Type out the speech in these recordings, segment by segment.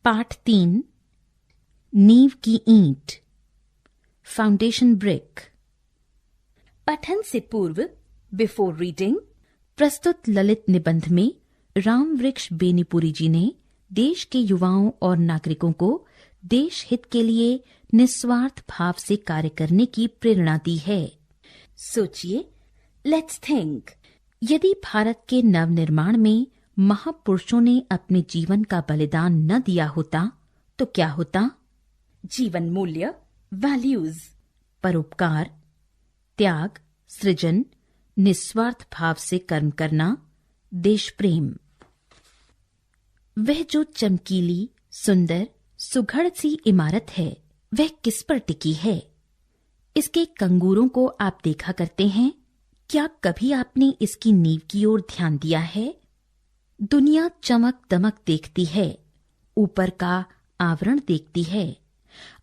पाठ 3 नींव की ईंट, फाउंडेशन ब्रिक। पठन से पूर्व बिफोर रीडिंग प्रस्तुत ललित निबंध में राम वृक्ष बेनीपुरी जी ने देश के युवाओं और नागरिकों को देश हित के लिए निस्वार्थ भाव से कार्य करने की प्रेरणा दी है। सोचिए, लेट्स थिंक, यदि भारत के नवनिर्माण में महापुरुषों ने अपने जीवन का बलिदान न दिया होता तो क्या होता? जीवन मूल्य, वैल्यूज, परोपकार, त्याग, सृजन, निस्वार्थ भाव से कर्म करना, देश प्रेम। वह जो चमकीली, सुंदर, सुघड़ सी इमारत है, वह किस पर टिकी है? इसके कंगूरों को आप देखा करते हैं। क्या कभी आपने इसकी नींव की ओर ध्यान दिया है? दुनिया चमक दमक देखती है, ऊपर का आवरण देखती है।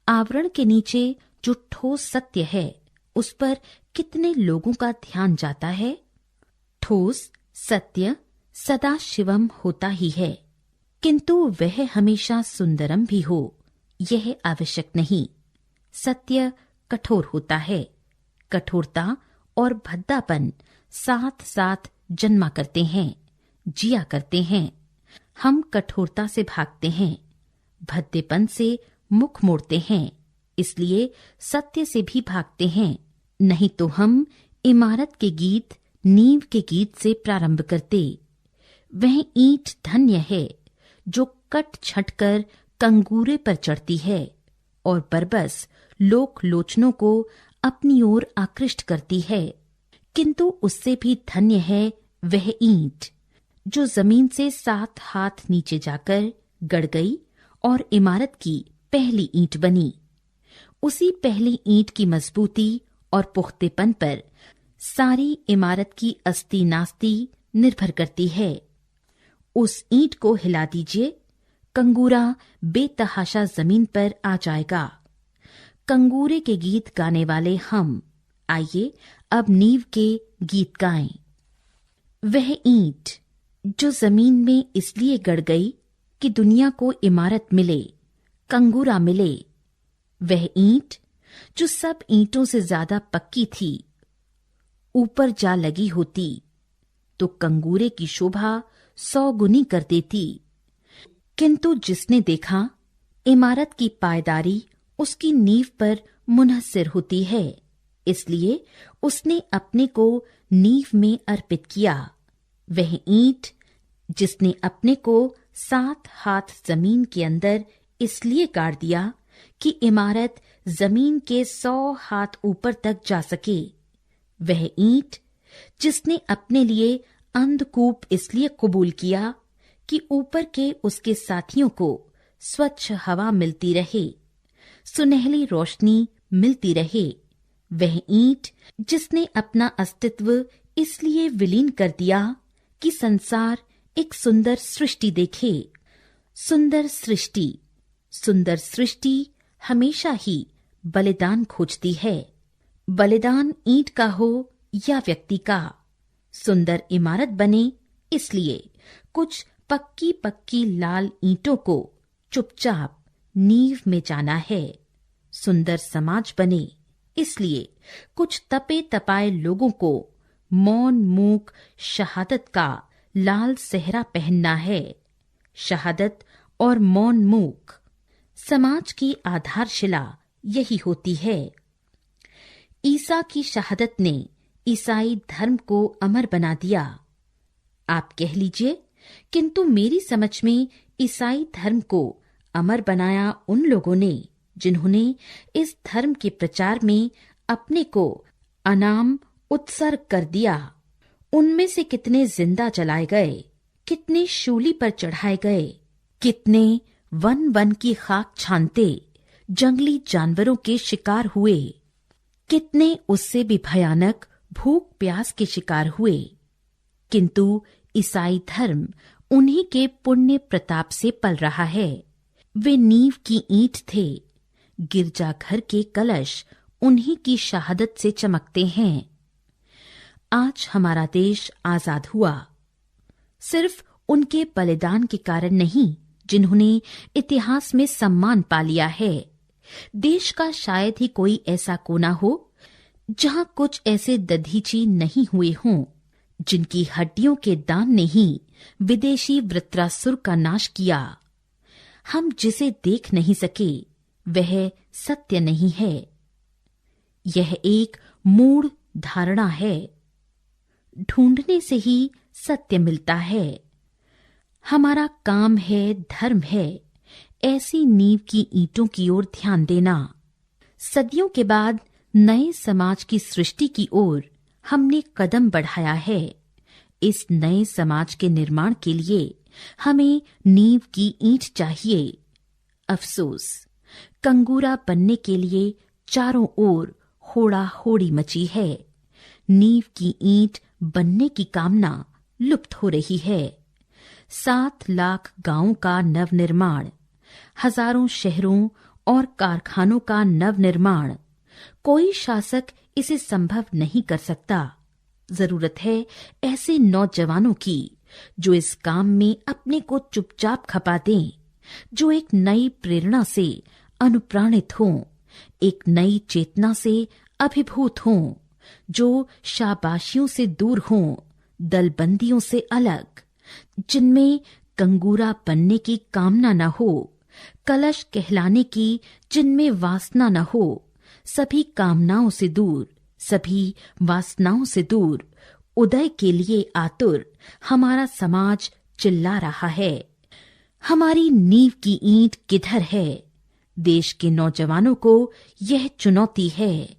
आवरण के नीचे जो ठोस सत्य है, उस पर कितने लोगों का ध्यान जाता है? ठोस सत्य सदा शिवम होता ही है, किंतु वह हमेशा सुंदरम भी हो, यह आवश्यक नहीं। सत्य कठोर होता है। कठोरता और भद्दापन साथ साथ जन्मा करते हैं, जिया करते हैं। हम कठोरता से भागते हैं, भद्देपन से मुख मोड़ते हैं, इसलिए सत्य से भी भागते हैं। नहीं तो हम इमारत के गीत, नींव के गीत से प्रारंभ करते। वह ईंट धन्य है जो कट छट कर कंगूरे पर चढ़ती है और बरबस लोक लोचनों को अपनी ओर आकृष्ट करती है। किंतु उससे भी धन्य है वह ईंट जो जमीन से 7 हाथ नीचे जाकर गड़ गई और इमारत की पहली ईंट बनी। उसी पहली ईंट की मजबूती और पुख्तेपन पर सारी इमारत की अस्ती नास्ती निर्भर करती है। उस ईंट को हिला दीजिए, कंगूरा बेतहाशा जमीन पर आ जाएगा। कंगूरे के गीत गाने वाले हम, आइए अब नींव के गीत गाएं। वह ईंट जो जमीन में इसलिए गड़ गई कि दुनिया को इमारत मिले, कंगूरा मिले। वह ईंट जो सब ईंटों से ज्यादा पक्की थी, ऊपर जा लगी होती तो कंगूरे की शोभा 100 गुनी कर देती। किंतु जिसने देखा, इमारत की पायदारी उसकी नींव पर मुनहसर होती है, इसलिए उसने अपने को नींव में अर्पित किया। वह ईंट जिसने अपने को 7 हाथ जमीन के अंदर इसलिए गाड़ दिया कि इमारत जमीन के 100 हाथ ऊपर तक जा सके। वह ईंट जिसने अपने लिए अंधकूप इसलिए कबूल किया कि ऊपर के उसके साथियों को स्वच्छ हवा मिलती रहे, सुनहली रोशनी मिलती रहे। वह ईंट जिसने अपना अस्तित्व इसलिए विलीन कर दिया कि संसार एक सुंदर सृष्टि देखे। सुंदर सृष्टि हमेशा ही बलिदान खोजती है। बलिदान ईंट का हो या व्यक्ति का। सुंदर इमारत बने इसलिए कुछ पक्की पक्की लाल ईंटों को चुपचाप नींव में जाना है। सुंदर समाज बने इसलिए कुछ तपे तपाए लोगों को मौन मूक शहादत का लाल सेहरा पहनना है। शहादत और मौन मूक समाज की आधारशिला यही होती है। ईसा की शहादत ने ईसाई धर्म को अमर बना दिया। आप कह लीजिए, किंतु मेरी समझ में ईसाई धर्म को अमर बनाया उन लोगों ने जिन्होंने इस धर्म के प्रचार में अपने को अनाम उत्सर्ग कर दिया। उनमें से कितने जिंदा जलाए गए, कितने शूली पर चढ़ाए गए, कितने वन वन की खाक छानते जंगली जानवरों के शिकार हुए, कितने उससे भी भयानक भूख प्यास के शिकार हुए। किंतु ईसाई धर्म उन्हीं के पुण्य प्रताप से पल रहा है। वे नींव की ईंट थे। गिरजाघर के कलश उन्हीं की शहादत से चमकते हैं। आज हमारा देश आजाद हुआ सिर्फ उनके बलिदान के कारण नहीं जिन्होंने इतिहास में सम्मान पा लिया है। देश का शायद ही कोई ऐसा कोना हो जहां कुछ ऐसे दधीची नहीं हुए हों जिनकी हड्डियों के दान ने ही विदेशी वृत्रासुर का नाश किया। हम जिसे देख नहीं सके वह सत्य नहीं है, यह एक मूढ़ धारणा है। ढूंढने से ही सत्य मिलता है। हमारा काम है, धर्म है, ऐसी नींव की ईंटों की ओर ध्यान देना। सदियों के बाद नए समाज की सृष्टि की ओर हमने कदम बढ़ाया है। इस नए समाज के निर्माण के लिए हमें नींव की ईंट चाहिए। अफसोस, कंगूरा बनने के लिए चारों ओर होड़ा होड़ी मची है। नींव की ईंट बनने की कामना लुप्त हो रही है। 7 लाख गांवों का नवनिर्माण, हजारों शहरों और कारखानों का नवनिर्माण, कोई शासक इसे संभव नहीं कर सकता। जरूरत है ऐसे नौजवानों की जो इस काम में अपने को चुपचाप खपा दें, जो एक नई प्रेरणा से अनुप्राणित हों, एक नई चेतना से अभिभूत हों, जो शाबाशियों से दूर हों, दलबंदियों से अलग, जिनमें कंगूरा बनने की कामना न हो, कलश कहलाने की जिनमें वासना न हो, सभी कामनाओं से दूर, सभी वासनाओं से दूर, उदय के लिए आतुर हमारा समाज चिल्ला रहा है। हमारी नींव की ईंट किधर है? देश के नौजवानों को यह चुनौती है।